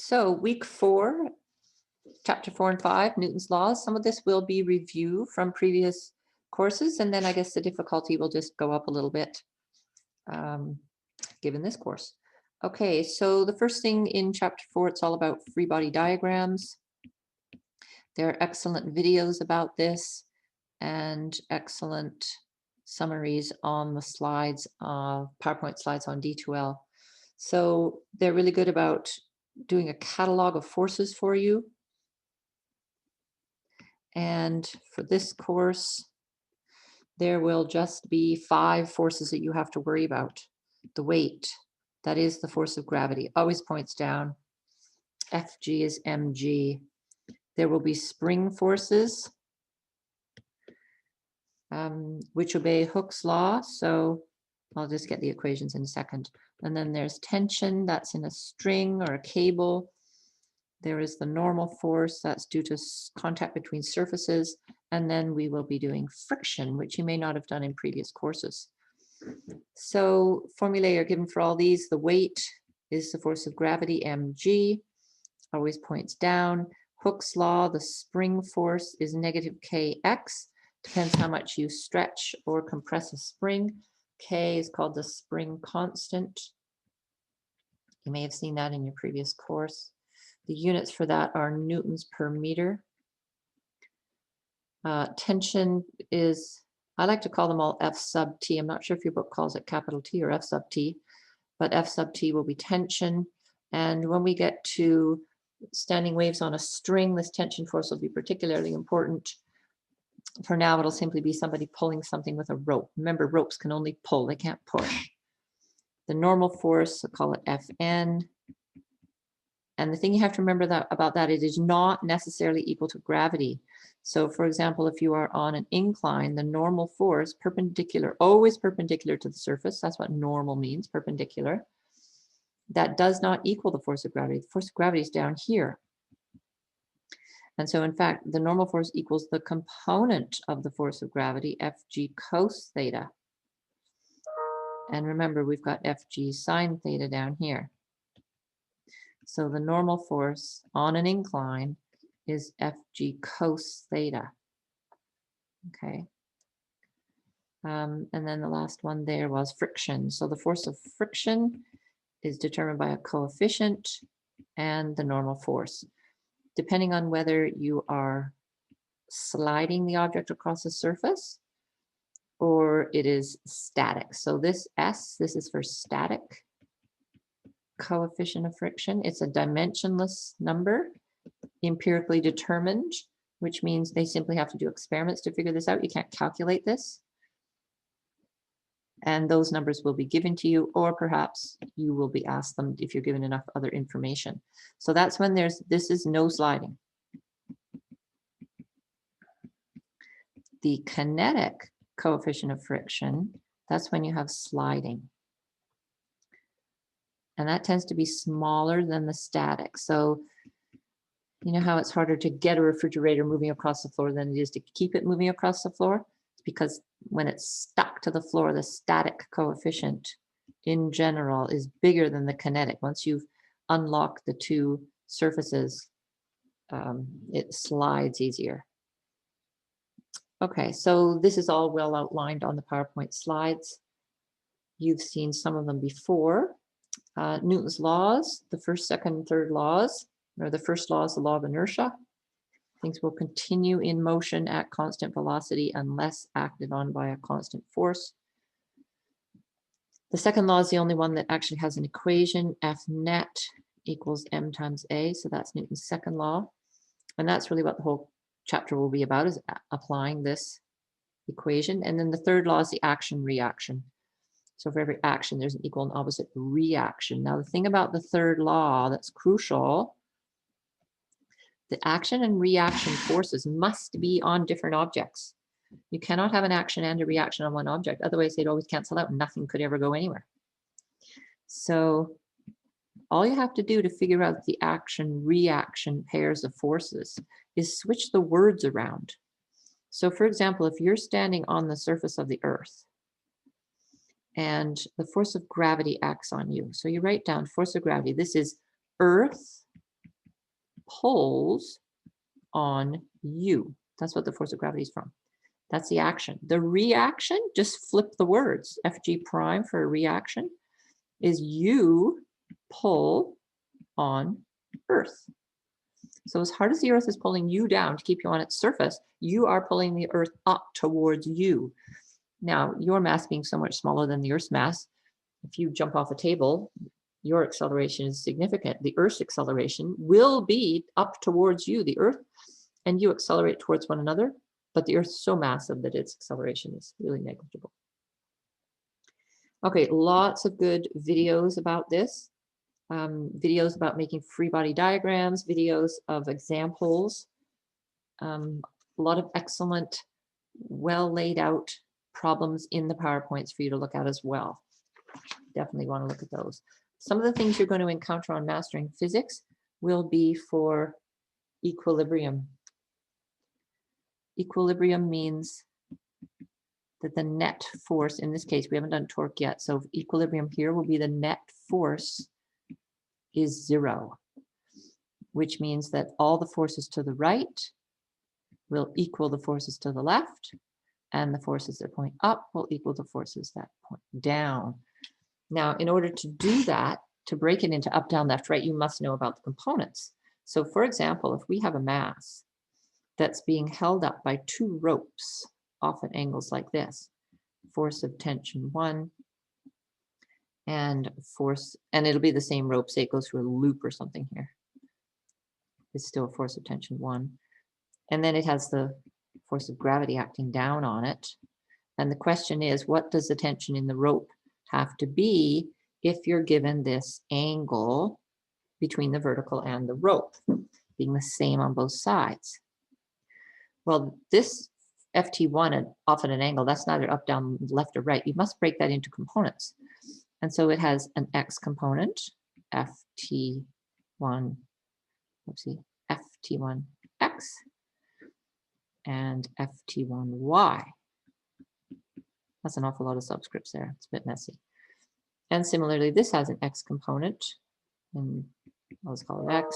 So week 4, chapter 4 and 5, Newton's laws. Some of this will be review from previous courses, and then I guess the difficulty will just go up a little bit given this course. Okay, so the first thing in chapter 4, it's all about free body diagrams. There are excellent videos about this and excellent summaries on the slides, PowerPoint slides on D2L. So they're really good about doing a catalog of forces for you. And for this course, there will just be 5 forces that you have to worry about. The weight, that is the force of gravity, always points down. Fg is mg. There will be spring forces, which obey Hooke's law. So I'll just get the equations in a second. And then there's tension, that's in a string or a cable. There is the normal force, that's due to contact between surfaces. And then we will be doing friction, which you may not have done in previous courses. So formulae are given for all these. The weight is the force of gravity, mg, always points down. Hooke's law, the spring force is negative kx. Depends how much you stretch or compress a spring. K is called the spring constant. You may have seen that in your previous course. The units for that are newtons per meter. Tension is, I like to call them all F sub T. I'm not sure if your book calls it capital T or F sub T, but F sub T will be tension. And when we get to standing waves on a string, this tension force will be particularly important. For now, it'll simply be somebody pulling something with a rope. Remember, ropes can only pull, they can't push. The normal force, I'll call it Fn. And the thing you have to remember about that, it is not necessarily equal to gravity. So for example, if you are on an incline, the normal force, perpendicular, always perpendicular to the surface, that's what normal means, perpendicular, that does not equal the force of gravity. The force of gravity is down here. And so in fact, the normal force equals the component of the force of gravity, Fg cos theta. And remember, we've got Fg sine theta down here. So the normal force on an incline is Fg cos theta. Okay. And then the last one there was friction. So the force of friction is determined by a coefficient and the normal force. Depending on whether you are sliding the object across a surface or it is static. So this S, this is for static coefficient of friction. It's a dimensionless number, empirically determined, which means they simply have to do experiments to figure this out. You can't calculate this. And those numbers will be given to you, or perhaps you will be asked them if you're given enough other information. So that's when this is no sliding. The kinetic coefficient of friction, that's when you have sliding. And that tends to be smaller than the static. So you know how it's harder to get a refrigerator moving across the floor than it is to keep it moving across the floor? It's because when it's stuck to the floor, the static coefficient in general is bigger than the kinetic. Once you've unlocked the two surfaces, it slides easier. Okay, so this is all well outlined on the PowerPoint slides. You've seen some of them before. Newton's laws, the first, second, and third laws, or the first law is the law of inertia. Things will continue in motion at constant velocity unless acted on by a constant force. The second law is the only one that actually has an equation, F net equals m times a, so that's Newton's second law. And that's really what the whole chapter will be about, is applying this equation. And then the third law is the action-reaction. So for every action, there's an equal and opposite reaction. Now, the thing about the third law that's crucial, the action and reaction forces must be on different objects. You cannot have an action and a reaction on one object. Otherwise, they'd always cancel out and nothing could ever go anywhere. So all you have to do to figure out the action-reaction pairs of forces is switch the words around. So for example, if you're standing on the surface of the Earth, and the force of gravity acts on you. So you write down force of gravity. This is Earth pulls on you. That's what the force of gravity is from. That's the action. The reaction, just flip the words. Fg prime for a reaction is you pull on Earth. So as hard as the Earth is pulling you down to keep you on its surface, you are pulling the Earth up towards you. Now, your mass being so much smaller than the Earth's mass, if you jump off a table, your acceleration is significant. The Earth's acceleration will be up towards you, the Earth, and you accelerate towards one another, but the Earth is so massive that its acceleration is really negligible. Okay, lots of good videos about this. Videos about making free body diagrams, videos of examples, a lot of excellent, well laid out problems in the PowerPoints for you to look at as well. Definitely want to look at those. Some of the things you're going to encounter on Mastering Physics will be for equilibrium. Equilibrium means that the net force, in this case, we haven't done torque yet, so equilibrium here will be the net force is 0, which means that all the forces to the right will equal the forces to the left, and the forces that point up will equal the forces that point down. Now, in order to do that, to break it into up, down, left, right, you must know about the components. So for example, if we have a mass that's being held up by 2 ropes off at angles like this, force of tension 1, and force, and it'll be the same rope, say it goes through a loop or something here. It's still a force of tension 1. And then it has the force of gravity acting down on it. And the question is, what does the tension in the rope have to be if you're given this angle between the vertical and the rope, being the same on both sides? Well, this FT1 off at an angle, that's neither up, down, left, or right. You must break that into components. And so it has an X component, FT1, oopsie, FT1X, and FT1Y. That's an awful lot of subscripts there. It's a bit messy. And similarly, this has an X component, and let's call it X,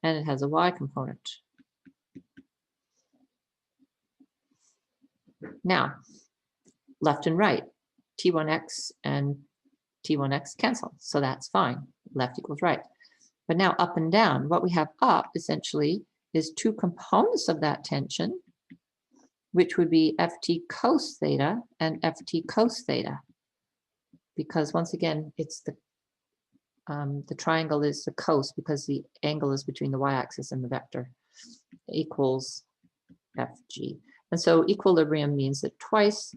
and it has a Y component. Now, left and right, T1X and T1X cancel, so that's fine. Left equals right. But now up and down, what we have up essentially is 2 components of that tension, which would be Ft cos theta and Ft cos theta. Because once again, it's the triangle is the cos because the angle is between the y-axis and the vector, equals Fg. And so equilibrium means that twice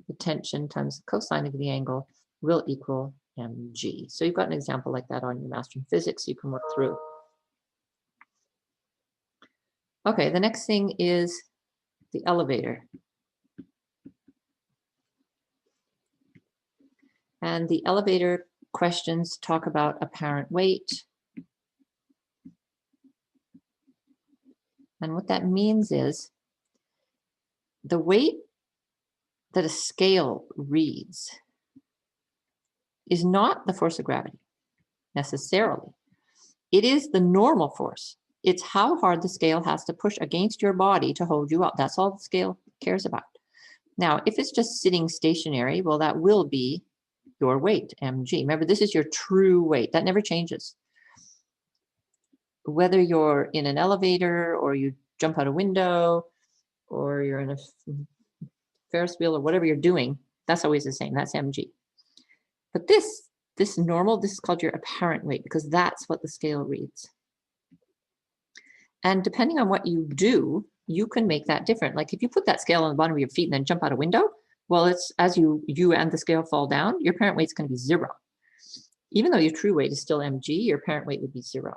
the tension times the cosine of the angle will equal mg. So you've got an example like that on your Mastering Physics you can work through. Okay, the next thing is the elevator. And the elevator questions talk about apparent weight. And what that means is the weight that a scale reads is not the force of gravity necessarily. It is the normal force. It's how hard the scale has to push against your body to hold you up. That's all the scale cares about. Now, if it's just sitting stationary, well, that will be your weight, mg. Remember, this is your true weight. That never changes. Whether you're in an elevator or you jump out a window or you're in a Ferris wheel or whatever you're doing, that's always the same. That's mg. But this normal, this is called your apparent weight because that's what the scale reads. And depending on what you do, you can make that different. Like if you put that scale on the bottom of your feet and then jump out a window, well, it's as you and the scale fall down, your apparent weight's going to be 0. Even though your true weight is still mg, your apparent weight would be 0.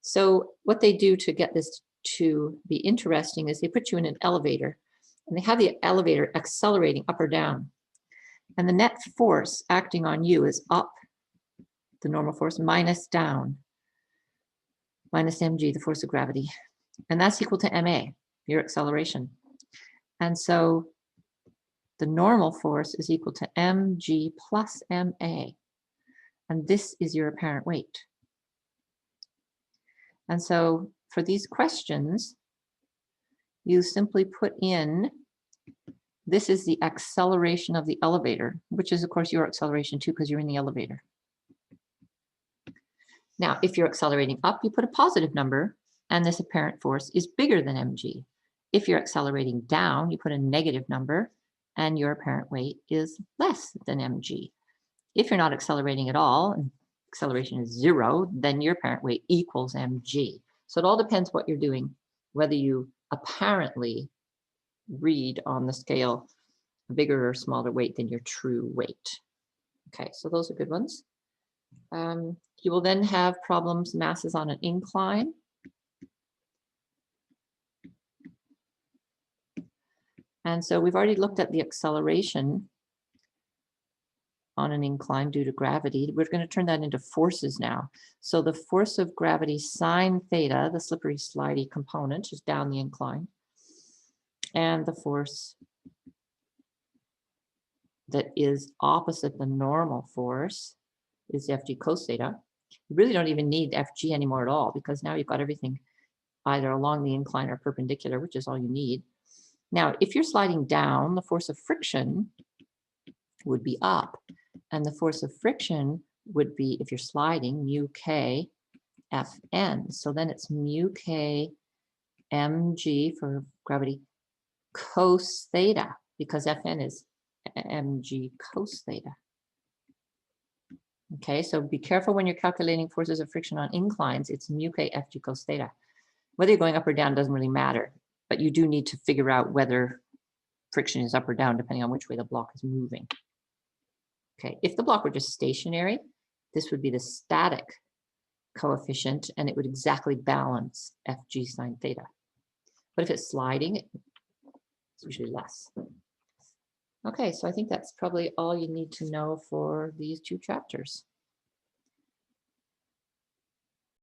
So what they do to get this to be interesting is they put you in an elevator and they have the elevator accelerating up or down. And the net force acting on you is up, the normal force, minus down, minus mg, the force of gravity. And that's equal to ma, your acceleration. And so the normal force is equal to mg plus ma. And this is your apparent weight. And so for these questions, you simply put in, this is the acceleration of the elevator, which is of course your acceleration too, because you're in the elevator. Now, if you're accelerating up, you put a positive number, and this apparent force is bigger than mg. If you're accelerating down, you put a negative number, and your apparent weight is less than mg. If you're not accelerating at all, and acceleration is 0, then your apparent weight equals mg. So it all depends what you're doing, whether you apparently read on the scale a bigger or smaller weight than your true weight. Okay, so those are good ones. You will then have problems, masses on an incline. And so we've already looked at the acceleration on an incline due to gravity. We're going to turn that into forces now. So the force of gravity sine theta, the slippery slidey component, is down the incline. And the force that is opposite the normal force is Fg cos theta. You really don't even need Fg anymore at all, because now you've got everything either along the incline or perpendicular, which is all you need. Now, if you're sliding down, the force of friction would be up, and the force of friction would be, if you're sliding, mu k Fn. So then it's mu k mg for gravity cos theta, because Fn is mg cos theta. Okay, so be careful when you're calculating forces of friction on inclines. It's mu k Fg cos theta. Whether you're going up or down doesn't really matter, but you do need to figure out whether friction is up or down depending on which way the block is moving. Okay, if the block were just stationary, this would be the static coefficient, and it would exactly balance Fg sine theta. But if it's sliding, it's usually less. Okay, so I think that's probably all you need to know for these two chapters.